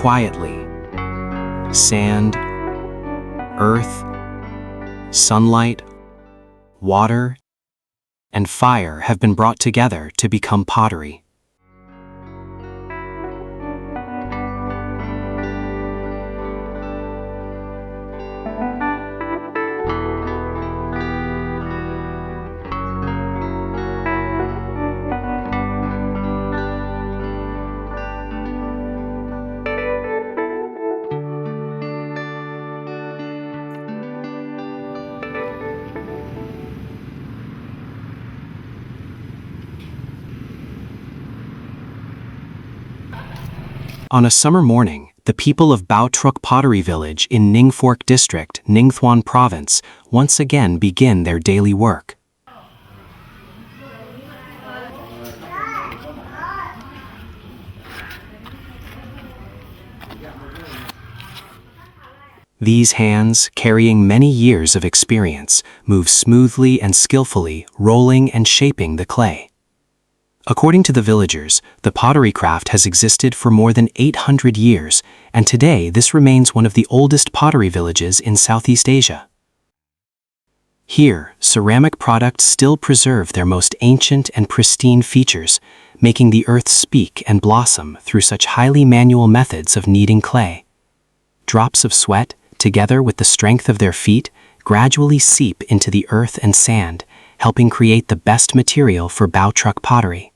quietly. Sand, earth, sunlight, water, and fire have been brought together to become pottery. On a summer morning, the people of Truc Pottery Village in Ninh Fork District, Ninh Thuan Province, once again begin their daily work. These hands, carrying many years of experience, move smoothly and skillfully, rolling and shaping the clay. According to the villagers, the pottery craft has existed for more than 800 years, and today this remains one of the oldest pottery villages in Southeast Asia. Here, ceramic products still preserve their most ancient and pristine features, making the earth speak and blossom through such highly manual methods of kneading clay. Drops of sweat, together with the strength of their feet, gradually seep into the earth and sand, helping create the best material for Truc pottery.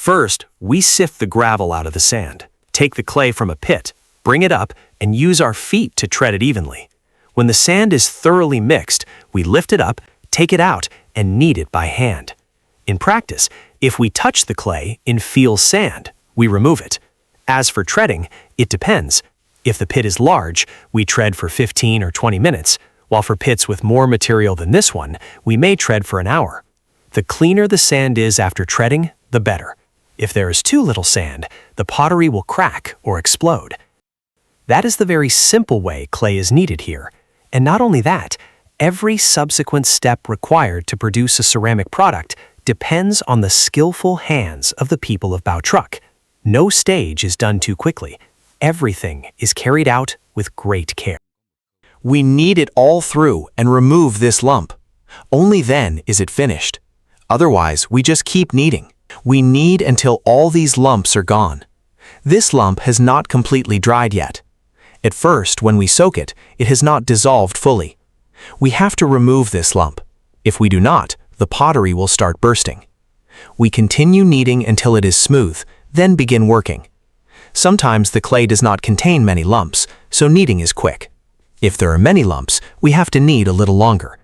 First, we sift the gravel out of the sand, take the clay from a pit, bring it up, and use our feet to tread it evenly. When the sand is thoroughly mixed, we lift it up, take it out, and knead it by hand. In practice, if we touch the clay and feel sand, we remove it. As for treading, it depends. If the pit is large, we tread for 15 or 20 minutes, while for pits with more material than this one, we may tread for an hour. The cleaner the sand is after treading, the better. If there is too little sand, the pottery will crack or explode. That is the very simple way clay is kneaded here. And not only that, every subsequent step required to produce a ceramic product depends on the skillful hands of the people of Truc. No stage is done too quickly. Everything is carried out with great care. We knead it all through and remove this lump. Only then is it finished. Otherwise, we just keep kneading. We knead until all these lumps are gone. This lump has not completely dried yet. At first, when we soak it, it has not dissolved fully. We have to remove this lump. If we do not, the pottery will start bursting. We continue kneading until it is smooth, then begin working. Sometimes the clay does not contain many lumps, so kneading is quick. If there are many lumps, we have to knead a little longer.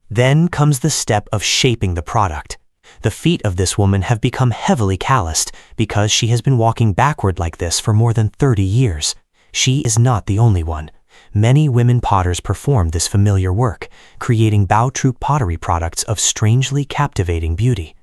Then comes the step of shaping the product. The feet of this woman have become heavily calloused because she has been walking backward like this for more than 30 years. She is not the only one. Many women potters perform this familiar work, creating Truc pottery products of strangely captivating beauty.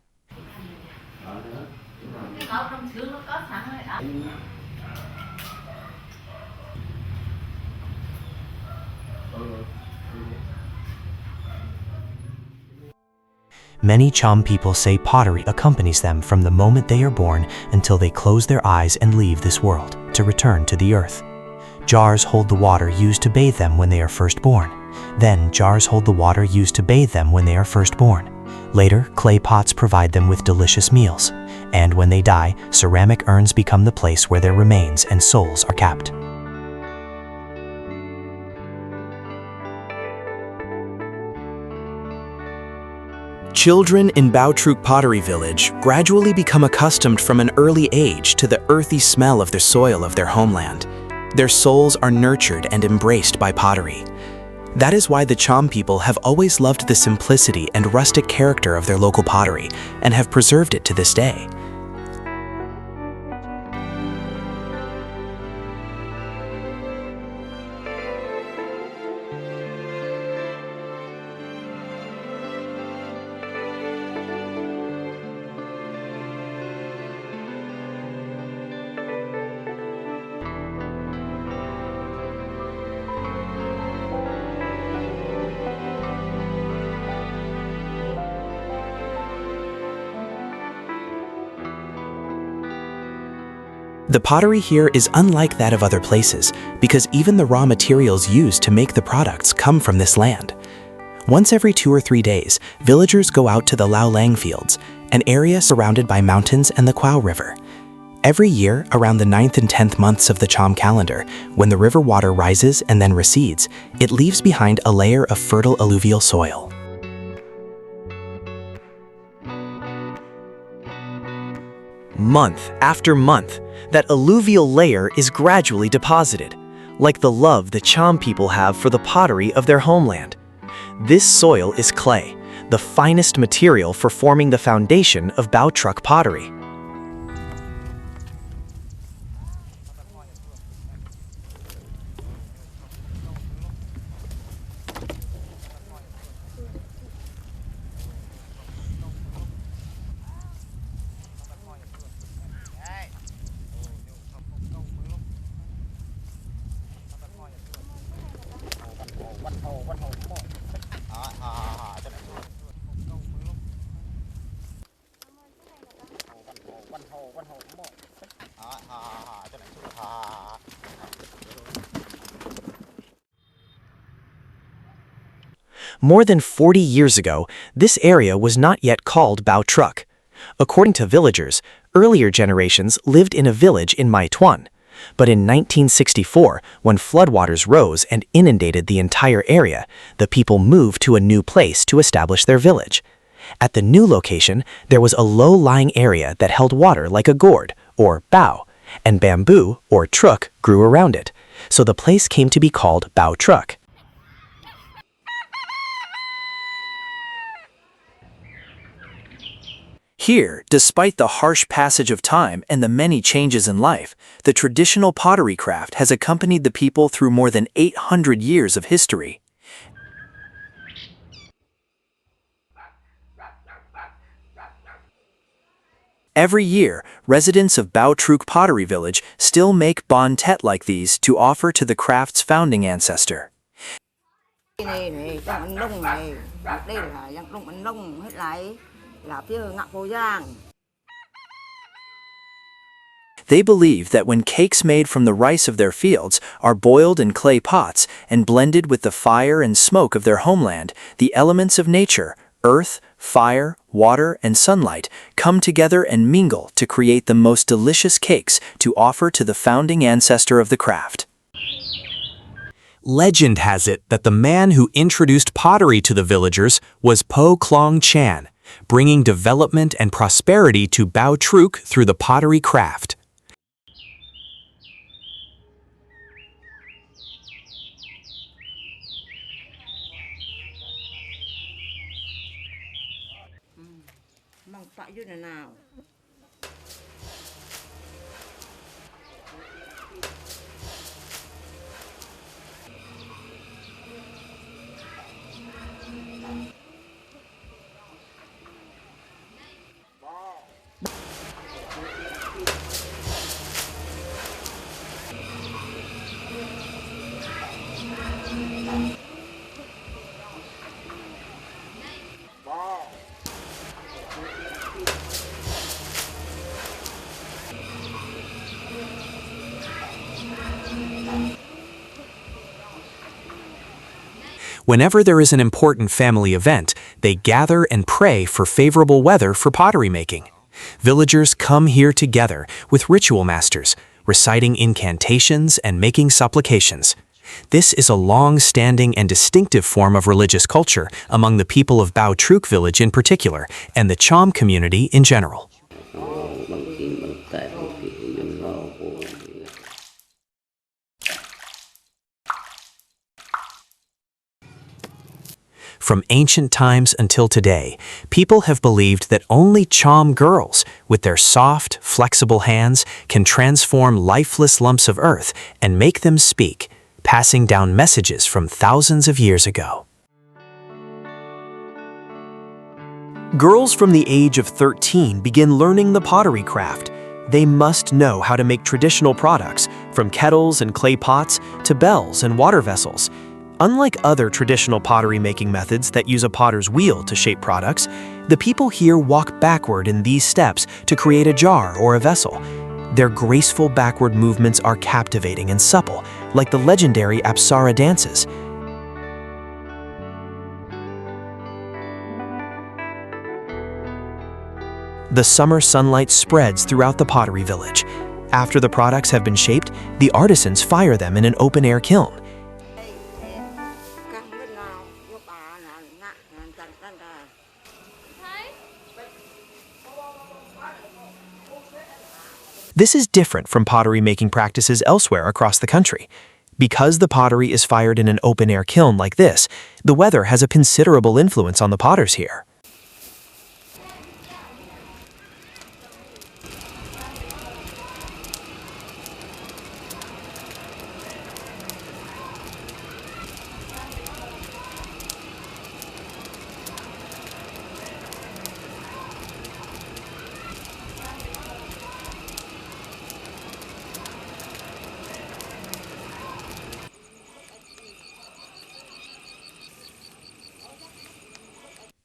Many Cham people say pottery accompanies them from the moment they are born until they close their eyes and leave this world, to return to the earth. Jars hold the water used to bathe them when they are first born. Then jars hold the water used to bathe them when they are first born. Later, clay pots provide them with delicious meals. And when they die, ceramic urns become the place where their remains and souls are kept. Children in Truc Pottery Village gradually become accustomed from an early age to the earthy smell of the soil of their homeland. Their souls are nurtured and embraced by pottery. That is why the Cham people have always loved the simplicity and rustic character of their local pottery and have preserved it to this day. The pottery here is unlike that of other places because even the raw materials used to make the products come from this land. Once every 2 or 3 days, villagers go out to the Lao Lang fields, an area surrounded by mountains and the Quao River. Every year, around the 9th and 10th months of the Cham calendar, when the river water rises and then recedes, it leaves behind a layer of fertile alluvial soil. Month after month, that alluvial layer is gradually deposited, like the love the Cham people have for the pottery of their homeland. This soil is clay, the finest material for forming the foundation of Truc pottery. More than 40 years ago, this area was not yet called Truc. According to villagers, earlier generations lived in a village in Thuan. But in 1964, when floodwaters rose and inundated the entire area, the people moved to a new place to establish their village. At the new location, there was a low-lying area that held water like a gourd, or bao, and bamboo, or truc, grew around it. So the place came to be called Truc. Here, despite the harsh passage of time and the many changes in life, the traditional pottery craft has accompanied the people through more than 800 years of history. Every year, residents of Truc Pottery Village still make bon tet like these to offer to the craft's founding ancestor. They believe that when cakes made from the rice of their fields are boiled in clay pots and blended with the fire and smoke of their homeland, the elements of nature, earth, fire, water, and sunlight, come together and mingle to create the most delicious cakes to offer to the founding ancestor of the craft. Legend has it that the man who introduced pottery to the villagers was Po Klong Chan, bringing development and prosperity to Truc through the pottery craft. Whenever there is an important family event, they gather and pray for favorable weather for pottery making. Villagers come here together with ritual masters, reciting incantations and making supplications. This is a long-standing and distinctive form of religious culture among the people of Truc village in particular, and the Cham community in general. From ancient times until today, people have believed that only Cham girls, with their soft, flexible hands, can transform lifeless lumps of earth and make them speak, passing down messages from thousands of years ago. Girls from the age of 13 begin learning the pottery craft. They must know how to make traditional products, from kettles and clay pots to bells and water vessels. Unlike other traditional pottery making methods that use a potter's wheel to shape products, the people here walk backward in these steps to create a jar or a vessel. Their graceful backward movements are captivating and supple, like the legendary Apsara dances. The summer sunlight spreads throughout the pottery village. After the products have been shaped, the artisans fire them in an open-air kiln. This is different from pottery making practices elsewhere across the country. Because the pottery is fired in an open-air kiln like this, the weather has a considerable influence on the potters here.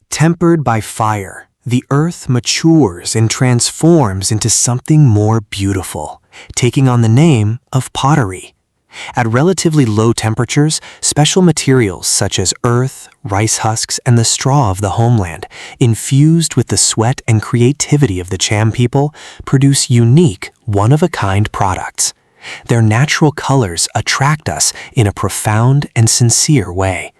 Tempered by fire, the earth matures and transforms into something more beautiful, taking on the name of pottery. At relatively low temperatures, special materials such as earth, rice husks, and the straw of the homeland, infused with the sweat and creativity of the Cham people, produce unique, one-of-a-kind products. Their natural colors attract us in a profound and sincere way.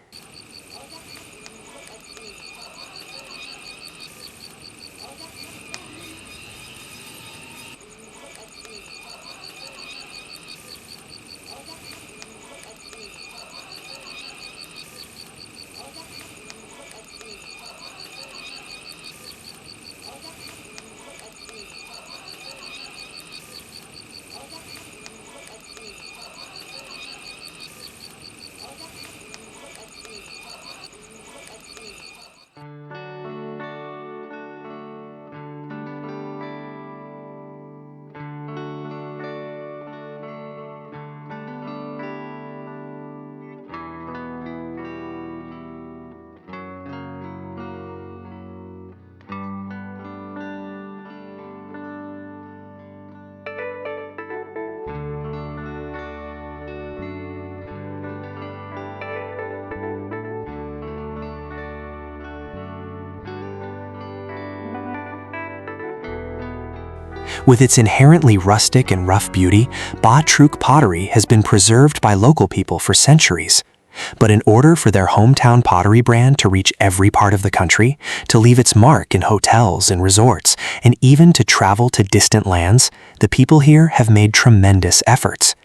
With its inherently rustic and rough beauty, Truc pottery has been preserved by local people for centuries. But in order for their hometown pottery brand to reach every part of the country, to leave its mark in hotels and resorts, and even to travel to distant lands, the people here have made tremendous efforts.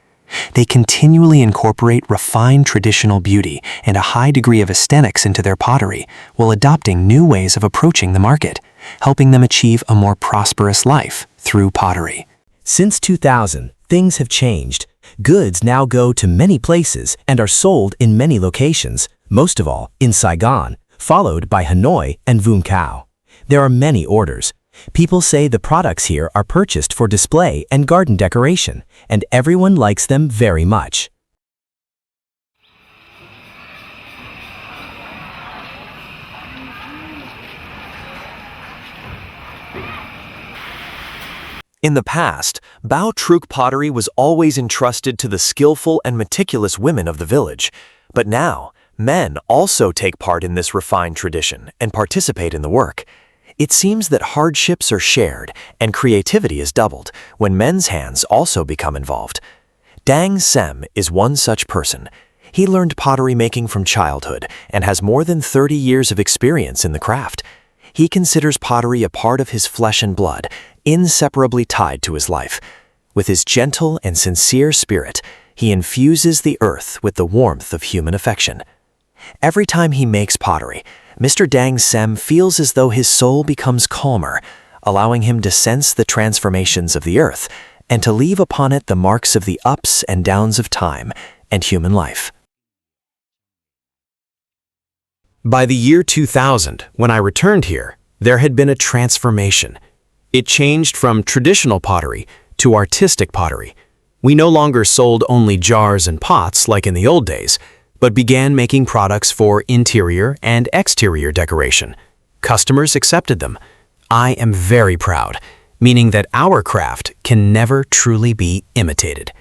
They continually incorporate refined traditional beauty and a high degree of aesthetics into their pottery, while adopting new ways of approaching the market, helping them achieve a more prosperous life through pottery. Since 2000, things have changed. Goods now go to many places and are sold in many locations, most of all in Saigon, followed by Hanoi and Vung Khao. There are many orders. People say the products here are purchased for display and garden decoration, and everyone likes them very much. In the past, Truc pottery was always entrusted to the skillful and meticulous women of the village. But now, men also take part in this refined tradition and participate in the work. It seems that hardships are shared and creativity is doubled when men's hands also become involved. Dang Sem is one such person. He learned pottery making from childhood and has more than 30 years of experience in the craft. He considers pottery a part of his flesh and blood, inseparably tied to his life. With his gentle and sincere spirit, he infuses the earth with the warmth of human affection. Every time he makes pottery, Mr. Dang Sem feels as though his soul becomes calmer, allowing him to sense the transformations of the earth and to leave upon it the marks of the ups and downs of time and human life. By the year 2000, when I returned here, there had been a transformation. It changed from traditional pottery to artistic pottery. We no longer sold only jars and pots like in the old days, but began making products for interior and exterior decoration. Customers accepted them. I am very proud. meaning that our craft can never truly be imitated.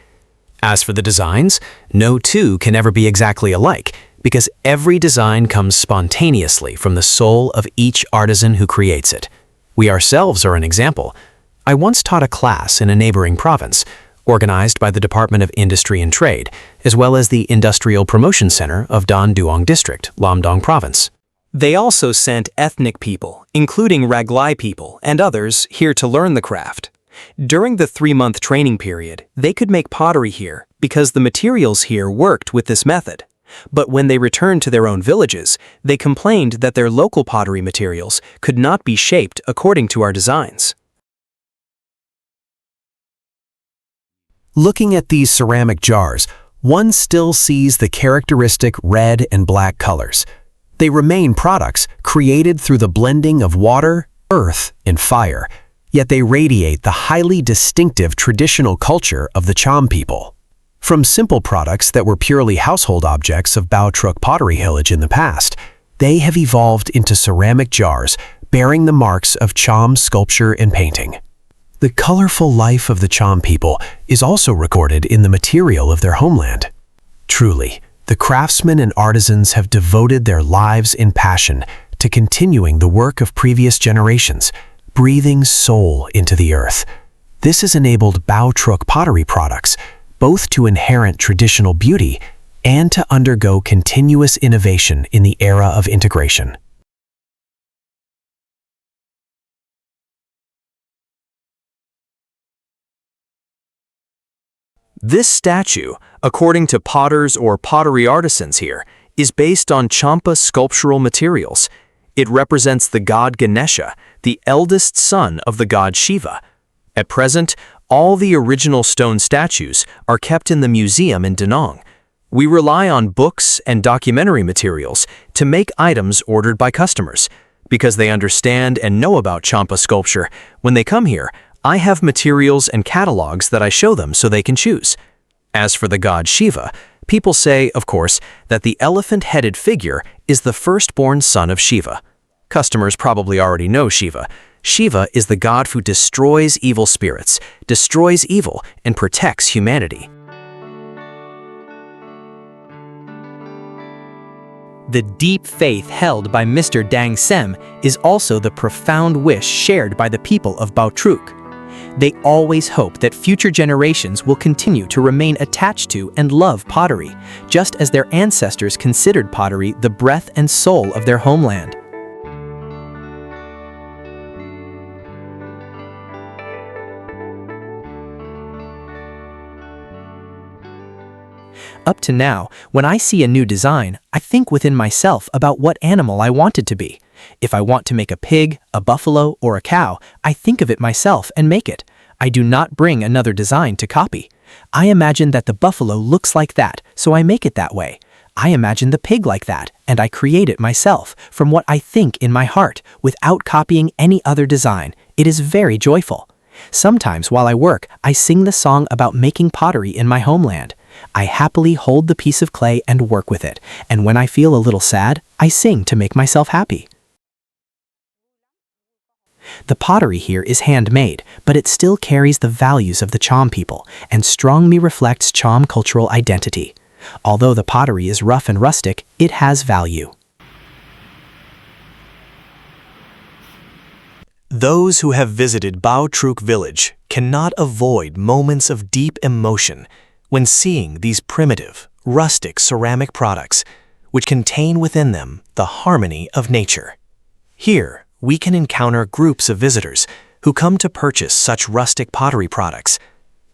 As for the designs, no two can ever be exactly alike, because every design comes spontaneously from the soul of each artisan who creates it. We ourselves are an example. I once taught a class in a neighboring province, organized by the Department of Industry and Trade, as well as the Industrial Promotion Center of Dan Duong District, Lamdong Province. They also sent ethnic people, including Raglai people and others, here to learn the craft. During the 3-month training period, they could make pottery here because the materials here worked with this method. But when they returned to their own villages, they complained that their local pottery materials could not be shaped according to our designs. Looking at these ceramic jars, one still sees the characteristic red and black colors. They remain products created through the blending of water, earth, and fire, yet they radiate the highly distinctive traditional culture of the Cham people. From simple products that were purely household objects of Truc pottery village in the past, they have evolved into ceramic jars bearing the marks of Cham sculpture and painting. The colorful life of the Cham people is also recorded in the material of their homeland. Truly, the craftsmen and artisans have devoted their lives in passion to continuing the work of previous generations, breathing soul into the earth. This has enabled Truc pottery products both to inherit traditional beauty and to undergo continuous innovation in the era of integration. This statue, according to potters or pottery artisans here, is based on Champa sculptural materials. It represents the god Ganesha, the eldest son of the god Shiva. At present, all the original stone statues are kept in the museum in Danang. We rely on books and documentary materials to make items ordered by customers. Because they understand and know about Champa sculpture, when they come here, I have materials and catalogs that I show them so they can choose. As for the god Shiva, people say, of course, that the elephant-headed figure is the firstborn son of Shiva. Customers probably already know Shiva. Shiva is the god who destroys evil spirits, destroys evil, and protects humanity. The deep faith held by Mr. Dang Sem is also the profound wish shared by the people of Truc. They always hope that future generations will continue to remain attached to and love pottery, just as their ancestors considered pottery the breath and soul of their homeland. Up to now, when I see a new design, I think within myself about what animal I want it to be. If I want to make a pig, a buffalo, or a cow, I think of it myself and make it. I do not bring another design to copy. I imagine that the buffalo looks like that, so I make it that way. I imagine the pig like that, and I create it myself, from what I think in my heart, without copying any other design. It is very joyful. Sometimes while I work, I sing the song about making pottery in my homeland. I happily hold the piece of clay and work with it, and when I feel a little sad, I sing to make myself happy. The pottery here is handmade, but it still carries the values of the Cham people and strongly reflects Cham cultural identity. Although the pottery is rough and rustic, it has value. Those who have visited Truc village cannot avoid moments of deep emotion when seeing these primitive, rustic ceramic products, which contain within them the harmony of nature. Here, we can encounter groups of visitors who come to purchase such rustic pottery products.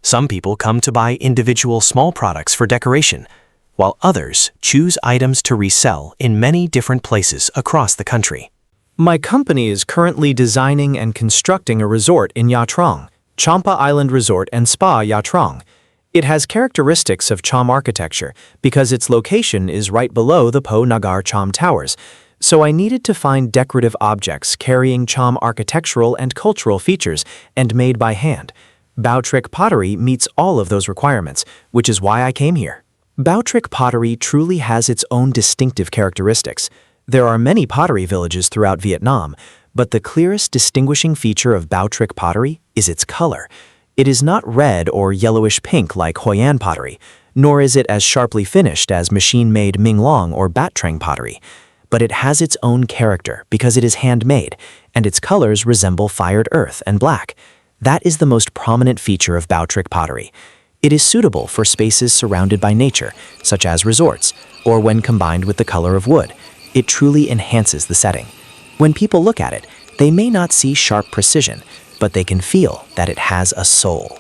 Some people come to buy individual small products for decoration, while others choose items to resell in many different places across the country. My company is currently designing and constructing a resort in Yatrong, Champa Island Resort and Spa Yatrong. It has characteristics of Cham architecture because its location is right below the Po Nagar Cham Towers, so I needed to find decorative objects carrying Cham architectural and cultural features and made by hand. Truc pottery meets all of those requirements, which is why I came here. Truc pottery truly has its own distinctive characteristics. There are many pottery villages throughout Vietnam, But the clearest distinguishing feature of Truc pottery is its color. It is not red or yellowish pink like Hoyan pottery, nor is it as sharply finished as machine-made Minglong or Batrang pottery. But it has its own character because it is handmade, and its colors resemble fired earth and black. That is the most prominent feature of Truc pottery. It is suitable for spaces surrounded by nature, such as resorts, or when combined with the color of wood. It truly enhances the setting. When people look at it, they may not see sharp precision, but they can feel that it has a soul.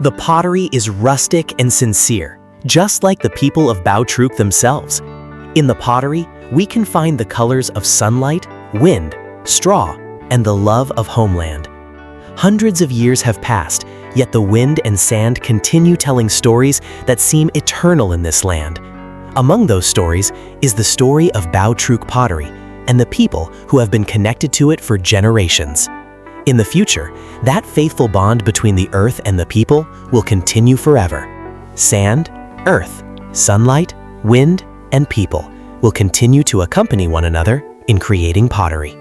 The pottery is rustic and sincere, just like the people of Truc themselves. In the pottery, we can find the colors of sunlight, wind, straw, and the love of homeland. Hundreds of years have passed, yet the wind and sand continue telling stories that seem eternal in this land. Among those stories is the story of Truc pottery and the people who have been connected to it for generations. In the future, that faithful bond between the earth and the people will continue forever. Sand, earth, sunlight, wind, and people will continue to accompany one another in creating pottery.